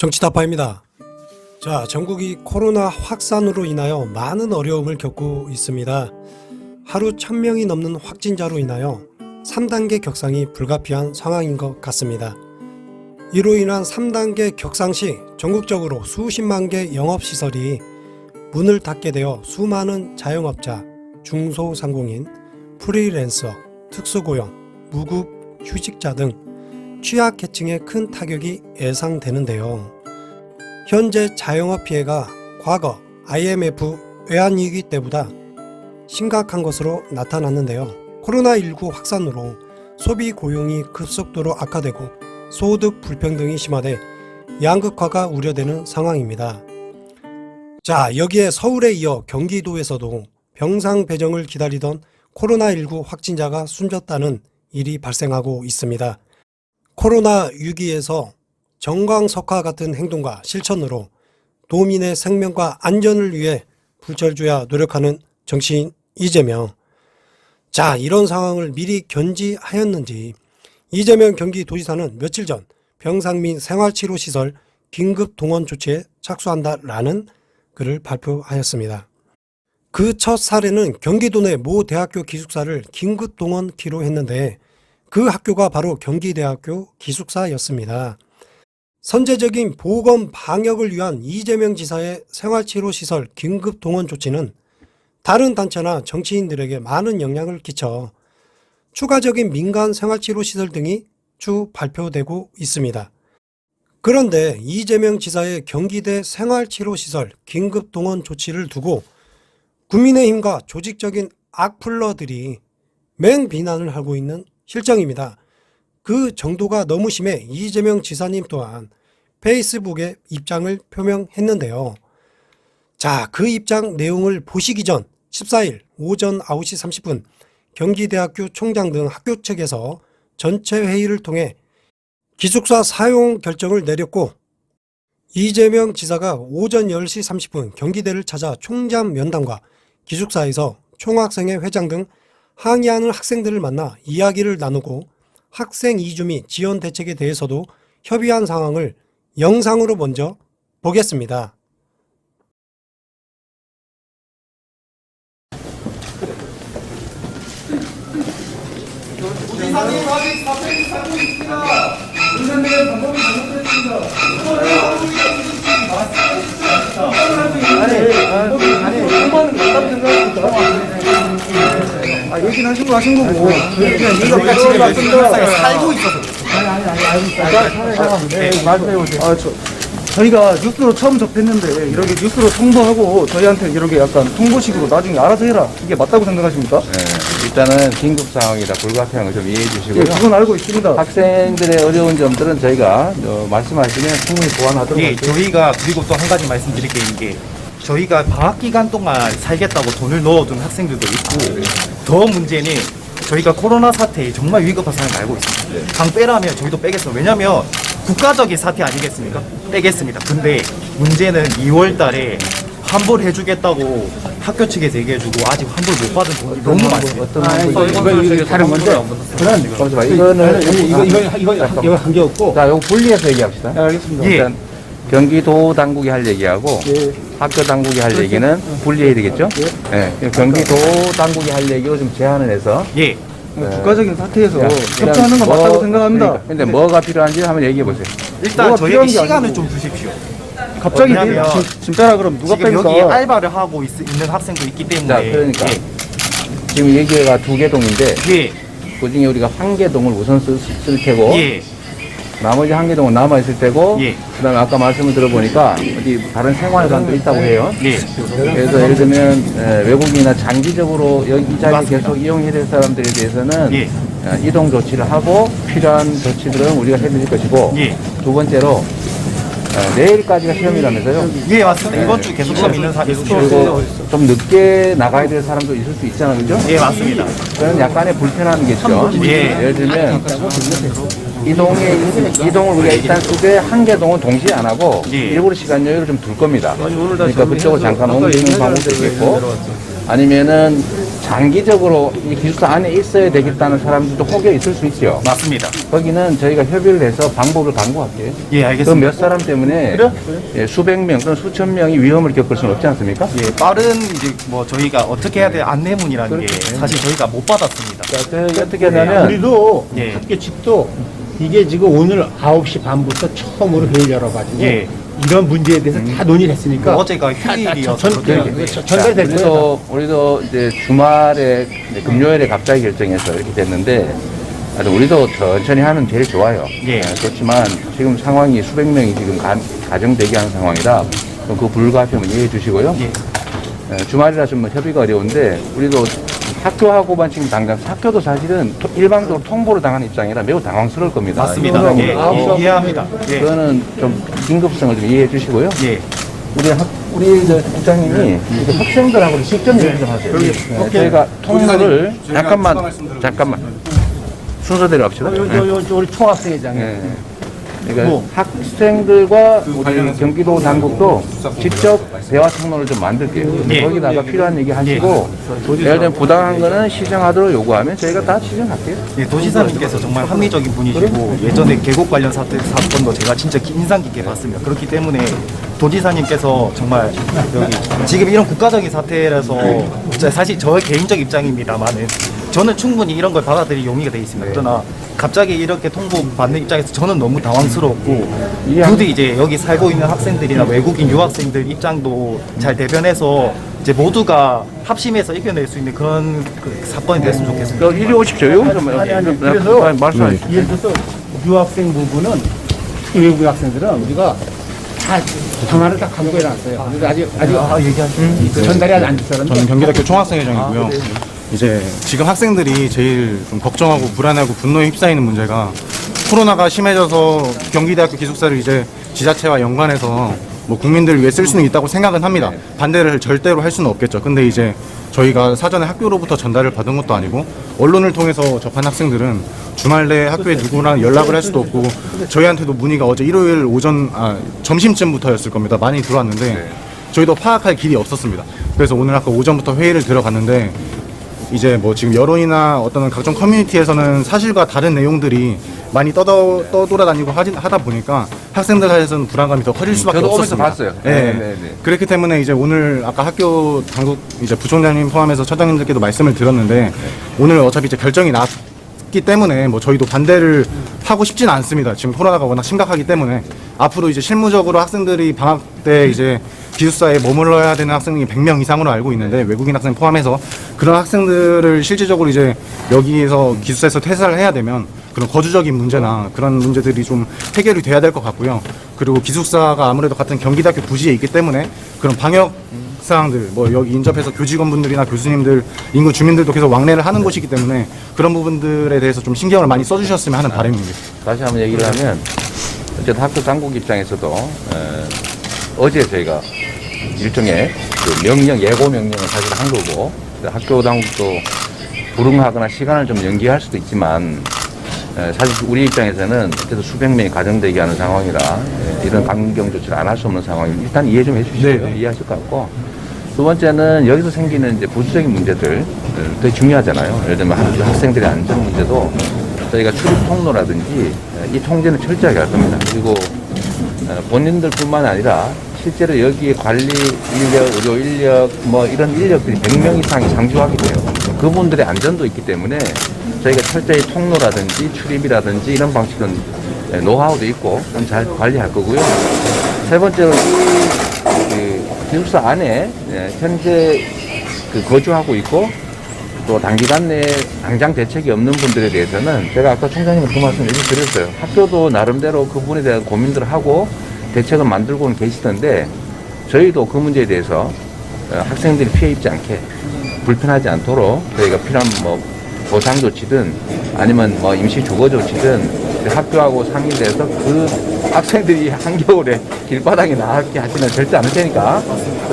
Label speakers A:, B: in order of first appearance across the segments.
A: 정치타파입니다. 자, 전국이 코로나 확산으로 인하여 많은 어려움을 겪고 있습니다. 하루 1000명이 넘는 확진자로 인하여 3단계 격상이 불가피한 상황인 것 같습니다. 이로 인한 3단계 격상 시 전국적으로 수십만 개 영업시설이 문을 닫게 되어 수많은 자영업자, 중소상공인, 프리랜서, 특수고용, 무급 휴직자 등 취약계층에 큰 타격이 예상되는데요. 현재 자영업 피해가 과거 IMF 외환위기 때보다 심각한 것으로 나타났는데요. 코로나19 확산으로 소비 고용이 급속도로 악화되고 소득 불평등이 심화돼 양극화가 우려되는 상황입니다. 자, 여기에 서울에 이어 경기도에서도 병상 배정을 기다리던 코로나19 확진자가 숨졌다는 일이 발생하고 있습니다. 코로나 위기에서 정광석화 같은 행동과 실천으로 도민의 생명과 안전을 위해 불철주야 노력하는 정치인 이재명. 자, 이런 상황을 미리 견지하였는지 이재명 경기도지사는 며칠 전 병상 및 생활치료시설 긴급 동원 조치에 착수한다라는 글을 발표하였습니다. 그 첫 사례는 경기도 내 모 대학교 기숙사를 긴급 동원키로 했는데 그 학교가 바로 경기대학교 기숙사였습니다. 선제적인 보건 방역을 위한 이재명 지사의 생활치료시설 긴급 동원 조치는 다른 단체나 정치인들에게 많은 영향을 끼쳐 추가적인 민간 생활치료시설 등이 추후 발표되고 있습니다. 그런데 이재명 지사의 경기대 생활치료시설 긴급 동원 조치를 두고 국민의힘과 조직적인 악플러들이 맹비난을 하고 있는 실정입니다. 그 정도가 너무 심해 이재명 지사님 또한 페이스북에 입장을 표명했는데요. 자, 그 입장 내용을 보시기 전 14일 오전 9시 30분 경기대학교 총장 등 학교 측에서 전체 회의를 통해 기숙사 사용 결정을 내렸고 이재명 지사가 오전 10시 30분 경기대를 찾아 총장 면담과 기숙사에서 총학생회 회장 등 항의하는 학생들을 만나 이야기를 나누고 학생 이주 및 지원 대책에 대해서도 협의한 상황을 영상으로 먼저 보겠습니다.
B: 우지사님 아직 답변이 살고 있습니다. 의사님의 방법이 잘못됐습니다. 한번은 맞다고 생각합니다. 얘기는 하신 거 하신 거고. 그냥 얘가 살고 있어서. 저희가 뉴스로 처음 접했는데 이렇게 뉴스로 통보하고 저희한테 이렇게 약간 통보식으로 나중에 알아서 해라. 이게 맞다고 생각하십니까?
C: 네, 일단은 긴급 상황이다, 불가피한 걸 좀 이해해 주시고요.
B: 예, 그건 알고 있습니다.
C: 학생들의 어려운 점들은 저희가 말씀하시면 충분히 보완하도록
D: 예,
C: 할게요.
D: 저희가 그리고 또 한 가지 말씀드릴 게 있는 게 저희가 방학 기간 동안 살겠다고 돈을 넣어둔 학생들도 있고 더 문제는 저희가 코로나 사태에 정말 위급한 상황을 알고 있습니다. 강 빼라면 저희도 빼겠습니다. 왜냐면 국가적인 사태 아니겠습니까? 빼겠습니다. 근데 문제는 2월 달에 환불해주겠다고 학교 측에서 얘기해주고 아직 환불 못 받은 돈이 너무 많습니다.
C: 이거 다른 건데. 잠시만, 이거
B: 관계없고.
C: 자, 이거 분리해서 얘기합시다.
B: 알겠습니다.
D: 예.
C: 일단 경기도 당국이 할 얘기하고
B: 예.
C: 학교 당국이 할 얘기는 분리해야 되겠죠? 예. 경기도 당국이 할 얘기로 좀 제한을 해서.
D: 예.
B: 국가적인 사태에서
C: 야,
B: 협조하는 건 맞다고 생각합니다.
C: 그러니까. 근데 뭐가 필요한지 한번 얘기해 보세요.
D: 일단
B: 뭐가
D: 저희에게
B: 필요한 게
D: 시간을
B: 아니고.
D: 좀 주십시오.
B: 갑자기
D: 왜냐면
B: 진짜라 그럼 누가
D: 지금
B: 빼니까?
D: 여기 알바를 하고 있는 학생도 있기 때문에
C: 자, 그러니까 지금 얘기가 2개 동인데
D: 예.
C: 그중에 우리가 1개 동을 우선 쓸 테고
D: 예.
C: 나머지 1개 동은 남아 있을 테고
D: 예.
C: 그다음에 아까 말씀을 들어보니까 어디 다른 생활관도 있다고 해요.
D: 예.
C: 그래서 예를 들면 외국인이나 장기적으로 여기 이 자리에
D: 맞습니다.
C: 계속 이용해야 될 사람들에 대해서는
D: 예.
C: 이동 조치를 하고 필요한 조치들은 우리가 해드릴 것이고
D: 예.
C: 두 번째로 내일까지가 시험이라면서요.
D: 예, 맞습니다. 이번 주 계속 시험 있는 사람이
C: 그리고 좀 늦게 나가야 될 사람도 있을 수 있잖아요, 그죠?
D: 예, 맞습니다.
C: 그런 약간의 불편함이겠죠.
D: 예.
C: 예를 들면 이동을 우리가 일단 쓰되 한 개 동은 동시에 안 하고
D: 예.
C: 일부러 시간 여유를 좀 둘 겁니다. 그러니까 그쪽으로 잠깐 옮기는 방법도 있겠고 아니면은 장기적으로 이 기숙사 안에 있어야 되겠다는 사람들도 혹여 있을 수 있죠.
D: 맞습니다.
C: 거기는 저희가 협의를 해서 방법을 강구할게요.
D: 예,
C: 그
D: 알겠습니다.
C: 몇 사람 때문에 예, 수백 명 또는 수천 명이 위험을 겪을 수는 없지 않습니까?
D: 예, 빠른 이제 뭐 저희가 어떻게 해야 될 안내문이라는 게 사실 저희가 못 받았습니다.
C: 자, 어떻게 하냐면
E: 우리도
D: 예.
E: 학교 측도 이게 지금 오늘 9시 반부터 처음으로 회의를 열어가지고
D: 예.
E: 이런 문제에 대해서 다 논의를 했으니까
D: 어제가 휴일이어서
E: 전달될 거예요.
C: 우리도 이제 주말에 이제 금요일에 갑자기 결정해서 이렇게 됐는데 우리도 천천히 하면 제일 좋아요.
D: 예.
C: 그렇지만 지금 상황이 수백 명이 지금 가정 대기하는 상황이라 그 불가피함을 이해해 주시고요.
D: 예.
C: 주말이라서 뭐 협의가 어려운데 우리도 학교하고만 지금 당장 학교도 사실은 일방적으로 통보를 당하는 입장이라 매우 당황스러울 겁니다.
D: 맞습니다.
C: 이거는
D: 예, 이해합니다. 예.
C: 그거는 좀 긴급성을 좀 이해해 주시고요.
D: 예.
C: 우리 저 국장님이 이제 학생들하고 직접 얘기 좀 하세요. 네, 저희가 통로를 잠깐만 순서대로 합시다. 네.
E: 우리 총학생회장.
C: 네. 그러니까 학생들과 우리 경기도 당국도 직접 대화 통로를 좀 만들게요.
D: 예.
C: 거기다가 필요한 얘기 하시고 예를 들면 부당한 거는 시정하도록 요구하면 저희가 다 시정할게요.
D: 예, 도지사님께서 정말 합리적인 분이시고 예전에 계곡 관련 사건도 제가 진짜 인상 깊게 봤습니다. 그렇기 때문에 도지사님께서 정말 여기 지금 이런 국가적인 사태라서 사실 저의 개인적 입장입니다만은 저는 충분히 이런 걸 받아들일 용의가 되어 있습니다. 그러나 갑자기 이렇게 통보받는 입장에서 저는 너무 당황스럽고 부디 이제 여기 살고 있는 학생들이나 외국인 유학생들 입장도 잘 대변해서 이제 모두가 합심해서 이겨낼 수 있는 그런 사건이 됐으면 좋겠습니다.
C: 이리 오십시오.
E: 그래서
C: 말씀하십시오.
E: 예를 들어서 유학생 부분은 특히 외국 학생들은 우리가 다 전화를 다 감고 해놨어요. 근데 아직 전달이 안 됐어요.
F: 저는 경기대학교 총학생회장이고요. 이제 지금 학생들이 제일 좀 걱정하고 불안하고 분노에 휩싸이는 문제가 코로나가 심해져서 경기대학교 기숙사를 이제 지자체와 연관해서 뭐 국민들을 위해 쓸 수는 있다고 생각은 합니다. 반대를 절대로 할 수는 없겠죠. 근데 이제 저희가 사전에 학교로부터 전달을 받은 것도 아니고 언론을 통해서 접한 학생들은 주말 내에 학교에 누구랑 연락을 할 수도 없고 저희한테도 문의가 어제 일요일 점심쯤부터였을 겁니다. 많이 들어왔는데 저희도 파악할 길이 없었습니다. 그래서 오늘 아까 오전부터 회의를 들어갔는데 이제 뭐 지금 여론이나 어떤 각종 커뮤니티에서는 사실과 다른 내용들이 많이 떠돌아다니고 하다 보니까 학생들 사이에서는 불안감이 더 커질 수밖에
C: 저도 오면서
F: 없었습니다.
C: 봤어요.
F: 네.
C: 네.
F: 그렇기 때문에 이제 오늘 아까 학교 당국 이제 부총장님 포함해서 처장님들께도 말씀을 드렸는데 오늘 어차피 이제 결정이 났기 때문에 뭐 저희도 반대를 하고 싶지는 않습니다. 지금 코로나가 워낙 심각하기 때문에 앞으로 이제 실무적으로 학생들이 방학 때 이제 기숙사에 머물러야 되는 학생이 100명 이상으로 알고 있는데 외국인 학생 포함해서 그런 학생들을 실질적으로 이제 여기에서 기숙사에서 퇴사를 해야 되면 그런 거주적인 문제나 그런 문제들이 좀 해결이 돼야 될 것 같고요. 그리고 기숙사가 아무래도 같은 경기대학교 부지에 있기 때문에 그런 방역 사항들 뭐 여기 인접해서 교직원분들이나 교수님들 인근 주민들도 계속 왕래를 하는 곳이기 때문에 그런 부분들에 대해서 좀 신경을 많이 써주셨으면 하는 바람입니다.
C: 다시 한번 얘기를 하면 어쨌든 학교 당국 입장에서도 어제 저희가 일종의 그 예고 명령을 사실 한 거고 학교 당국도 불응하거나 시간을 좀 연기할 수도 있지만 사실 우리 입장에서는 어쨌든 수백 명이 가정대기하는 상황이라 이런 강경 조치를 안 할 수 없는 상황이니 일단 이해 좀 해주시고요. 이해하실 것 같고 두 번째는 여기서 생기는 이제 부수적인 문제들 되게 중요하잖아요. 예를 들면 학생들의 안전 문제도 저희가 출입 통로라든지 이 통제는 철저하게 할 겁니다. 그리고 본인들뿐만 아니라 실제로 여기에 관리 인력, 의료 인력, 뭐 이런 인력들이 100명 이상이 상주하게 돼요. 그분들의 안전도 있기 때문에 저희가 철저히 통로라든지 출입이라든지 이런 방식은 노하우도 있고 잘 관리할 거고요. 세 번째로 이 기숙사 안에 현재 거주하고 있고 또 단기간 내에 당장 대책이 없는 분들에 대해서는 제가 아까 총장님은 그 말씀 얘기 드렸어요. 학교도 나름대로 그분에 대한 고민들을 하고 대책을 만들고는 계시던데 저희도 그 문제에 대해서 학생들이 피해 입지 않게 불편하지 않도록 저희가 필요한 뭐 보상 조치든 아니면 뭐 임시 주거 조치든 학교하고 상의돼서 그 학생들이 한겨울에 길바닥에 나가게 하지는 절대 않을 테니까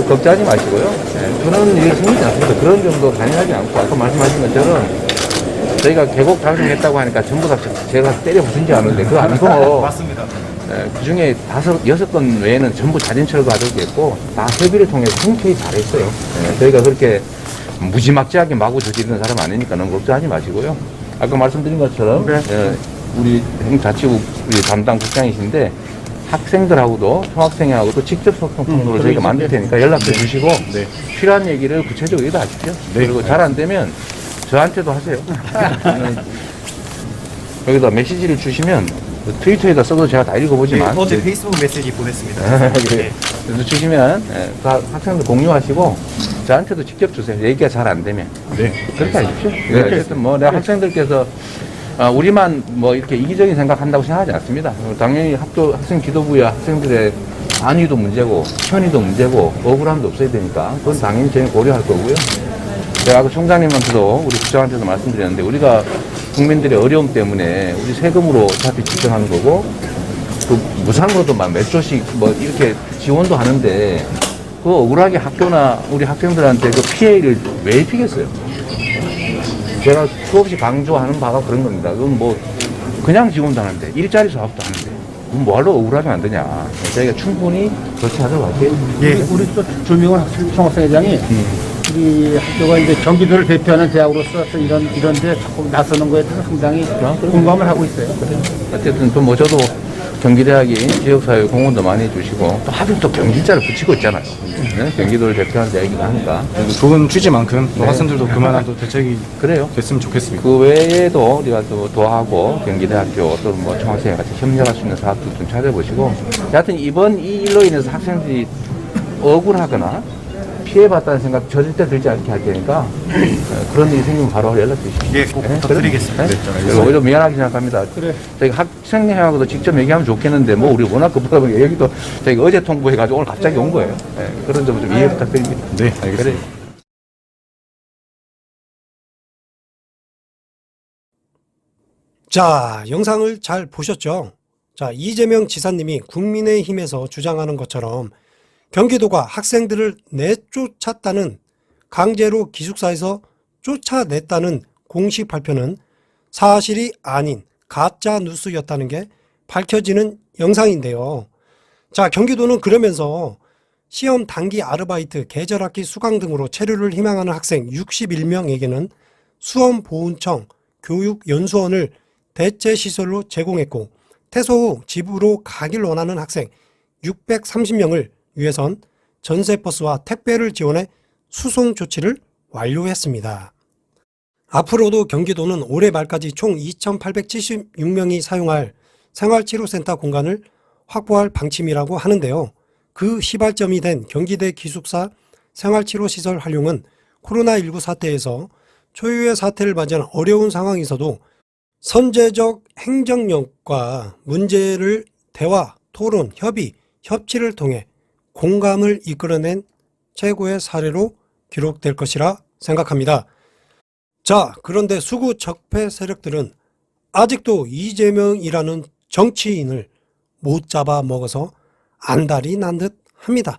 C: 걱정하지 마시고요. 저는 이게 생기지 않습니다. 그런 정도 가능하지 않고 아까 말씀하신 것처럼 저희가 계곡 작성했다고 하니까 전부 다 제가 때려 부순지 않은데 그거 아니고
D: 맞습니다.
C: 그 중에 6건 외에는 전부 자진 철거 하도록 했고 다 협의를 통해서 흔쾌히 잘했어요. 저희가 그렇게 무지막지하게 마구 저지르는 사람 아니니까 너무 걱정하지 마시고요. 아까 말씀드린 것처럼 우리 행자치국 우리 담당 국장이신데 학생들하고도 총학생회하고도 직접 소통 통로를 저희가 만들 테니까 연락해 주시고 필요한 얘기를 구체적으로 하십시오. 그리고 잘 안 되면 저한테도 하세요. 여기다 메시지를 주시면 트위터에다 써도 제가 다 읽어보지만
D: 어제 페이스북 메시지 보냈습니다.
C: 그래서 주시면 다 학생들 공유하시고 저한테도 직접 주세요. 얘기가 잘 안 되면. 그렇게 하십시오. 어쨌든 뭐 내가 학생들께서 우리만 뭐 이렇게 이기적인 생각한다고 생각하지 않습니다. 당연히 학생 지도부야 학생들의 안위도 문제고 편의도 문제고 억울함도 없어야 되니까 그건 당연히 저희는 고려할 거고요. 제가 아까 총장님한테도 우리 국장한테도 말씀드렸는데 우리가 국민들의 어려움 때문에 우리 세금으로 어차피 지정하는 거고 그 무상으로도 막 몇 조씩 뭐 이렇게 지원도 하는데 그 억울하게 학교나 우리 학생들한테 그 피해를 왜 입히겠어요? 제가 수없이 강조하는 바가 그런 겁니다. 그건 뭐 그냥 지원도 하는데 일자리 사업도 하는데 그건 뭐하러 억울하게 만드냐. 저희가 충분히 그렇게 하도록 할게요.
E: 우리 또 조명원 총학생회장이 우리 학교가 이제 경기도를 대표하는 대학으로서 또 이런데 자꾸 나서는 거에 대해서 상당히 공감을 하고 있어요.
C: 어쨌든 또 뭐 저도 경기대학이 지역사회 공헌도 많이 해주시고 또 하필 또 경기자를 붙이고 있잖아요. 네? 경기도를 대표하는 대학이기도 하니까.
F: 좋은 취지만큼 또 학생들도 그만한 또 대책이
C: 그래요.
F: 됐으면 좋겠습니다.
C: 그 외에도 우리가 또 도하고 경기대학교 또는 뭐 총학생회 같이 협력할 수 있는 사업도 좀 찾아보시고 여하튼 이번 이 일로 인해서 학생들이 억울하거나 피해봤다는 생각 절대 들지 않게 할 테니까 그런 일이 생기면 바로 연락 주십시오.
D: 예, 꼭 부탁드리겠습니다.
C: 그리고 오히려 미안하게 생각합니다. 저희 학생회하고도 직접 얘기하면 좋겠는데 뭐 우리 워낙 급하다 보니까 여기도 저희가 어제 통보해가지고 오늘 갑자기 온 거예요. 그런 점을 좀 이해 부탁드립니다.
F: 네, 알겠습니다.
C: 그래.
A: 자, 영상을 잘 보셨죠? 자, 이재명 지사님이 국민의힘에서 주장하는 것처럼 경기도가 학생들을 내쫓았다는, 강제로 기숙사에서 쫓아냈다는 공식 발표는 사실이 아닌 가짜 뉴스였다는 게 밝혀지는 영상인데요. 자, 경기도는 그러면서 시험 단기 아르바이트, 계절학기 수강 등으로 체류를 희망하는 학생 61명에게는 수험보훈청 교육연수원을 대체시설로 제공했고, 퇴소 후 집으로 가길 원하는 학생 630명을 위해선 전세버스와 택배를 지원해 수송 조치를 완료했습니다. 앞으로도 경기도는 올해 말까지 총 2,876명이 사용할 생활치료센터 공간을 확보할 방침이라고 하는데요. 그 시발점이 된 경기대 기숙사 생활치료시설 활용은 코로나19 사태에서 초유의 사태를 맞이한 어려운 상황에서도 선제적 행정력과 문제를 대화, 토론, 협의, 협치를 통해 공감을 이끌어낸 최고의 사례로 기록될 것이라 생각합니다. 자, 그런데 수구 적폐 세력들은 아직도 이재명이라는 정치인을 못 잡아 먹어서 안달이 난 듯 합니다.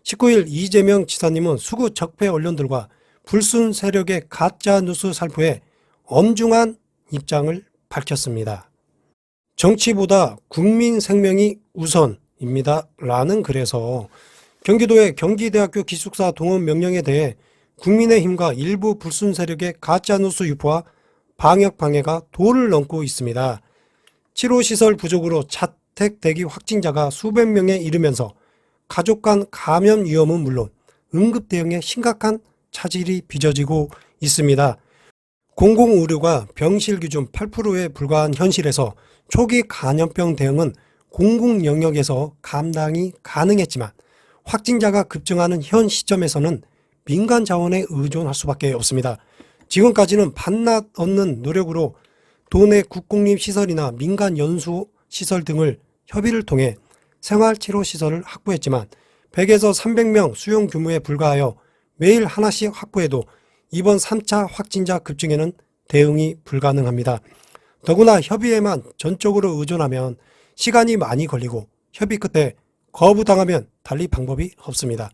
A: 19일 이재명 지사님은 수구 적폐 언론들과 불순 세력의 가짜 뉴스 살포에 엄중한 입장을 밝혔습니다. 정치보다 국민 생명이 우선입니다. 라는 글에서 경기도의 경기대학교 기숙사 동원 명령에 대해 국민의힘과 일부 불순 세력의 가짜뉴스 유포와 방역 방해가 도를 넘고 있습니다. 치료시설 부족으로 자택 대기 확진자가 수백 명에 이르면서 가족 간 감염 위험은 물론 응급 대응에 심각한 차질이 빚어지고 있습니다. 공공의료가 병실 기준 8%에 불과한 현실에서 초기 감염병 대응은 공공 영역에서 감당이 가능했지만 확진자가 급증하는 현 시점에서는 민간 자원에 의존할 수밖에 없습니다. 지금까지는 반납 없는 노력으로 도내 국공립시설이나 민간 연수시설 등을 협의를 통해 생활치료시설을 확보했지만 100에서 300명 수용 규모에 불과하여 매일 하나씩 확보해도 이번 3차 확진자 급증에는 대응이 불가능합니다. 더구나 협의에만 전적으로 의존하면 시간이 많이 걸리고 협의 끝에 거부당하면 달리 방법이 없습니다.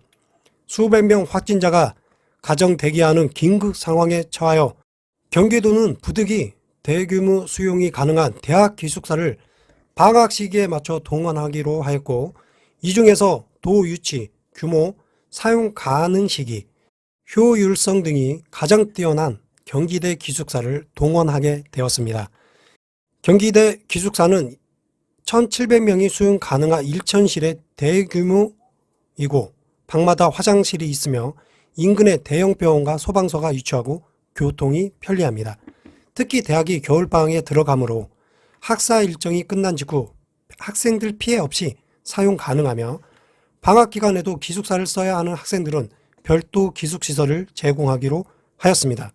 A: 수백 명 확진자가 가정 대기하는 긴급 상황에 처하여 경기도는 부득이 대규모 수용이 가능한 대학 기숙사를 방학 시기에 맞춰 동원하기로 하였고, 이 중에서 도 유치, 규모, 사용 가능 시기, 효율성 등이 가장 뛰어난 경기대 기숙사를 동원하게 되었습니다. 경기대 기숙사는 1,700명이 수용 가능한 1천실의 대규모이고 방마다 화장실이 있으며 인근에 대형 병원과 소방서가 위치하고 교통이 편리합니다. 특히 대학이 겨울방학에 들어가므로 학사 일정이 끝난 직후 학생들 피해 없이 사용 가능하며 방학 기간에도 기숙사를 써야 하는 학생들은 별도 기숙시설을 제공하기로 하였습니다.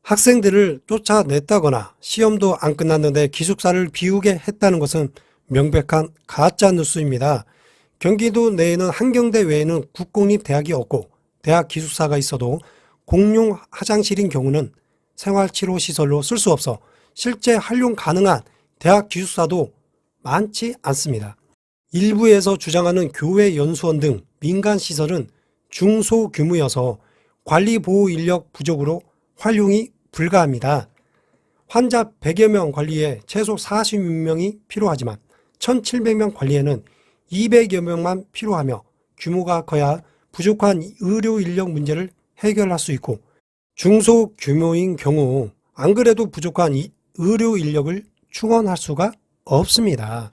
A: 학생들을 쫓아냈다거나 시험도 안 끝났는데 기숙사를 비우게 했다는 것은 명백한 가짜 뉴스입니다. 경기도 내에는 한경대 외에는 국공립대학이 없고 대학 기숙사가 있어도 공용 화장실인 경우는 생활치료시설로 쓸 수 없어 실제 활용 가능한 대학 기숙사도 많지 않습니다. 일부에서 주장하는 교회 연수원 등 민간시설은 중소규모여서 관리보호 인력 부족으로 활용이 불가합니다. 환자 100여 명 관리에 최소 46명이 필요하지만 1,700명 관리에는 200여 명만 필요하며 규모가 커야 부족한 의료 인력 문제를 해결할 수 있고 중소규모인 경우 안 그래도 부족한 의료 인력을 충원할 수가 없습니다.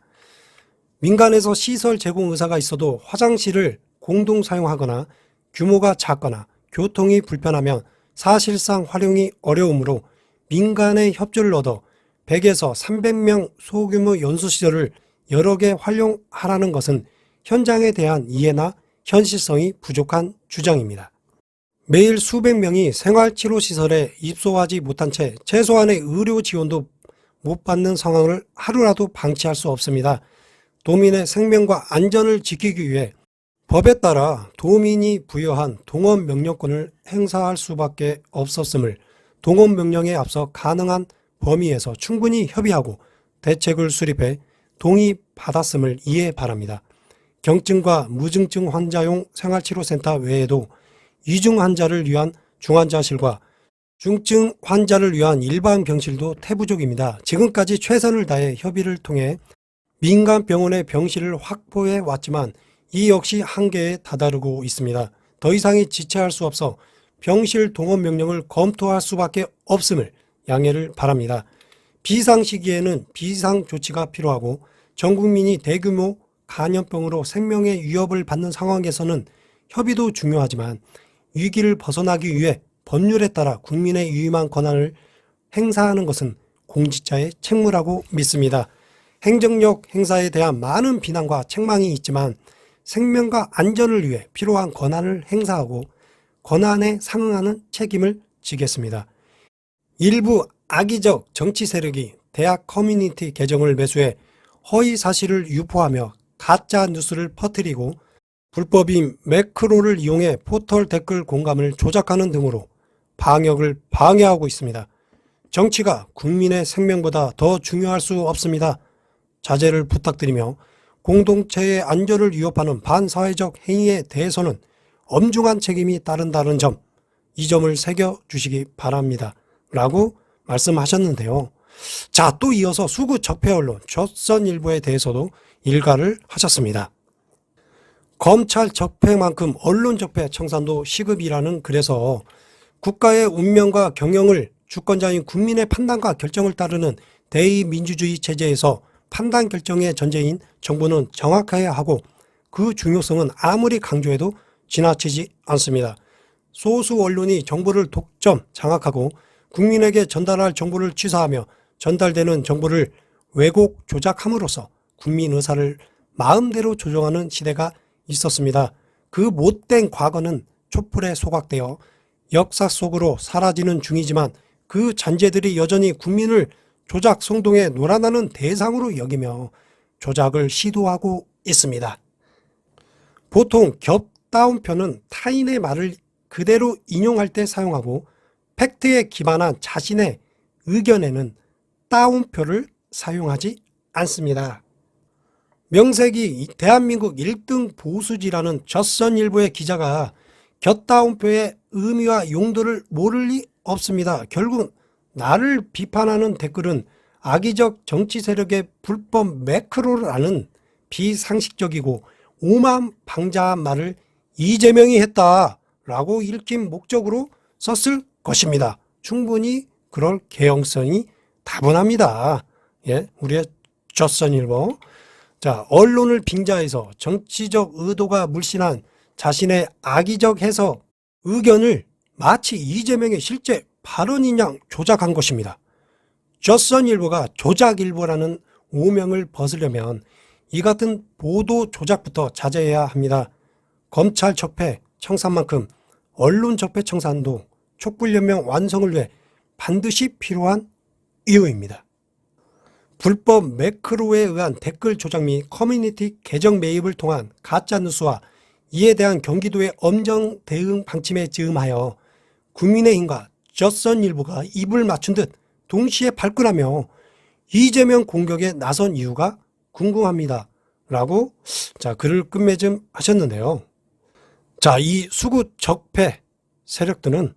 A: 민간에서 시설 제공 의사가 있어도 화장실을 공동 사용하거나 규모가 작거나 교통이 불편하면 사실상 활용이 어려우므로 민간의 협조를 얻어 100에서 300명 소규모 연수시설을 여러 개 활용하라는 것은 현장에 대한 이해나 현실성이 부족한 주장입니다. 매일 수백 명이 생활치료시설에 입소하지 못한 채 최소한의 의료 지원도 못 받는 상황을 하루라도 방치할 수 없습니다. 도민의 생명과 안전을 지키기 위해 법에 따라 도민이 부여한 동원명령권을 행사할 수밖에 없었음을 동원명령에 앞서 가능한 범위에서 충분히 협의하고 대책을 수립해 동의받았음을 이해 바랍니다. 경증과 무증증 환자용 생활치료센터 외에도 위중 환자를 위한 중환자실과 중증 환자를 위한 일반 병실도 태부족입니다. 지금까지 최선을 다해 협의를 통해 민간 병원의 병실을 확보해 왔지만 이 역시 한계에 다다르고 있습니다. 더 이상이 지체할 수 없어 병실 동원 명령을 검토할 수밖에 없음을 양해를 바랍니다. 비상 시기에는 비상 조치가 필요하고 전 국민이 대규모 감염병으로 생명의 위협을 받는 상황에서는 협의도 중요하지만 위기를 벗어나기 위해 법률에 따라 국민의 유임한 권한을 행사하는 것은 공직자의 책무라고 믿습니다. 행정력 행사에 대한 많은 비난과 책망이 있지만 생명과 안전을 위해 필요한 권한을 행사하고 권한에 상응하는 책임을 지겠습니다. 일부 악의적 정치 세력이 대학 커뮤니티 계정을 매수해 허위 사실을 유포하며 가짜 뉴스를 퍼뜨리고 불법인 매크로를 이용해 포털 댓글 공감을 조작하는 등으로 방역을 방해하고 있습니다. 정치가 국민의 생명보다 더 중요할 수 없습니다. 자제를 부탁드리며 공동체의 안전을 위협하는 반사회적 행위에 대해서는 엄중한 책임이 따른다는 점, 이 점을 새겨주시기 바랍니다. 라고 말씀하셨는데요. 자, 또 이어서 수구 적폐 언론 조선일보에 대해서도 일가를 하셨습니다. 검찰 적폐만큼 언론 적폐 청산도 시급이라는 글에서 국가의 운명과 경영을 주권자인 국민의 판단과 결정을 따르는 대의민주주의 체제에서 판단 결정의 전제인 정보는 정확해야 하고 그 중요성은 아무리 강조해도 지나치지 않습니다. 소수 언론이 정보를 독점, 장악하고 국민에게 전달할 정보를 취사하며 전달되는 정보를 왜곡, 조작함으로써 국민 의사를 마음대로 조종하는 시대가 있었습니다. 그 못된 과거는 촛불에 소각되어 역사 속으로 사라지는 중이지만 그 잔재들이 여전히 국민을 조작 성동에 놀아나는 대상으로 여기며 조작을 시도하고 있습니다. 보통 겹다운표는 타인의 말을 그대로 인용할 때 사용하고 팩트에 기반한 자신의 의견에는 다운표를 사용하지 않습니다. 명색이 대한민국 1등 보수지라는 조선일보의 기자가 곁다운표의 의미와 용도를 모를 리 없습니다. 결국 나를 비판하는 댓글은 악의적 정치 세력의 불법 매크로라는 비상식적이고 오만방자한 말을 이재명이 했다 라고 읽힌 목적으로 썼을 것입니다. 충분히 그럴 개연성이 다분합니다. 예, 우리의 조선일보. 자, 언론을 빙자해서 정치적 의도가 물씬한 자신의 악의적 해석, 의견을 마치 이재명의 실제 발언인 양 조작한 것입니다. 조선일보가 조작일보라는 오명을 벗으려면 이 같은 보도 조작부터 자제해야 합니다. 검찰 적폐 청산만큼 언론 적폐 청산도 촛불연맹 완성을 위해 반드시 필요한 이유입니다. 불법 매크로에 의한 댓글 조작 및 커뮤니티 계정 매입을 통한 가짜뉴스와 이에 대한 경기도의 엄정 대응 방침에 즈음하여 국민의힘과 조선일보가 입을 맞춘 듯 동시에 발끈하며 이재명 공격에 나선 이유가 궁금합니다. 라고 글을 끝맺음 하셨는데요. 자, 이 수구 적폐 세력들은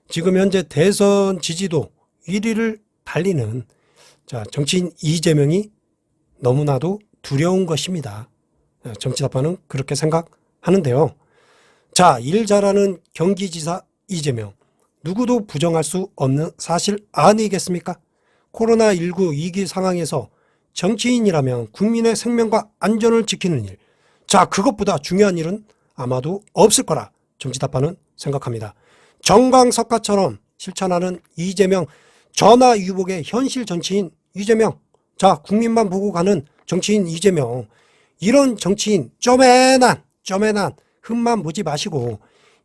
A: 지금 현재 대선 지지도 1위를 달리는 정치인 이재명이 너무나도 두려운 것입니다. 정치다파는 그렇게 생각하는데요. 자, 일 잘하는 경기지사 이재명. 누구도 부정할 수 없는 사실 아니겠습니까? 코로나19 위기 상황에서 정치인이라면 국민의 생명과 안전을 지키는 일. 자, 그것보다 중요한 일은 아마도 없을 거라 정치다파는 생각합니다. 정광석가처럼 실천하는 이재명, 전화유복의 현실 정치인 이재명. 자, 국민만 보고 가는 정치인 이재명. 이런 정치인 쪼매난 흠만 보지 마시고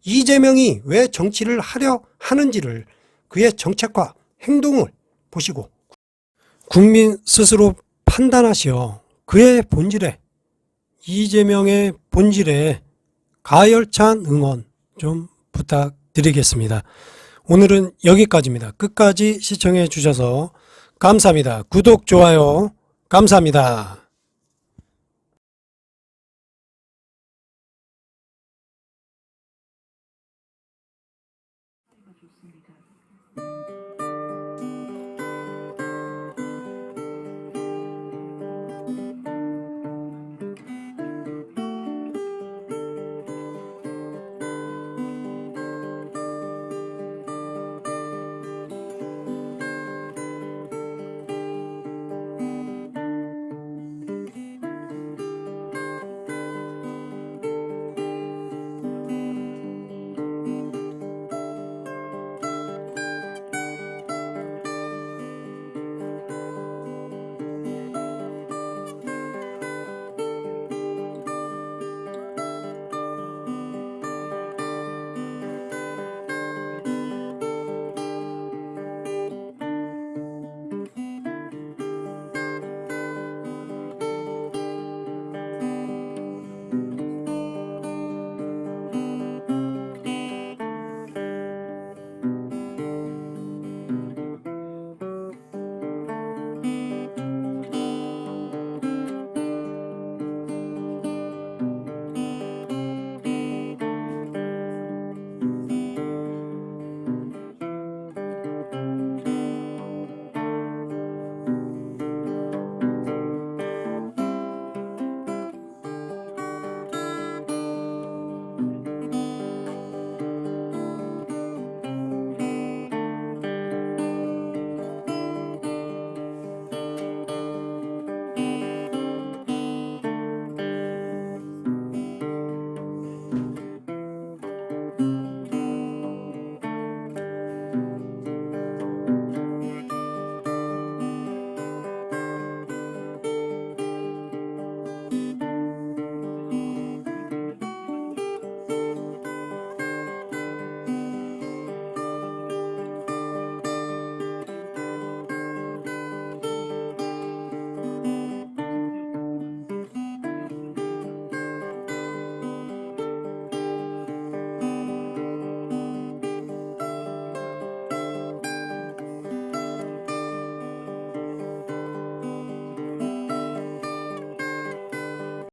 A: 이재명이 왜 정치를 하려 하는지를 그의 정책과 행동을 보시고 국민 스스로 판단하시어 그의 본질에, 이재명의 본질에 가열찬 응원 좀 부탁드리겠습니다. 오늘은 여기까지입니다. 끝까지 시청해 주셔서 감사합니다. 구독, 좋아요 감사합니다.
G: 좋습니다.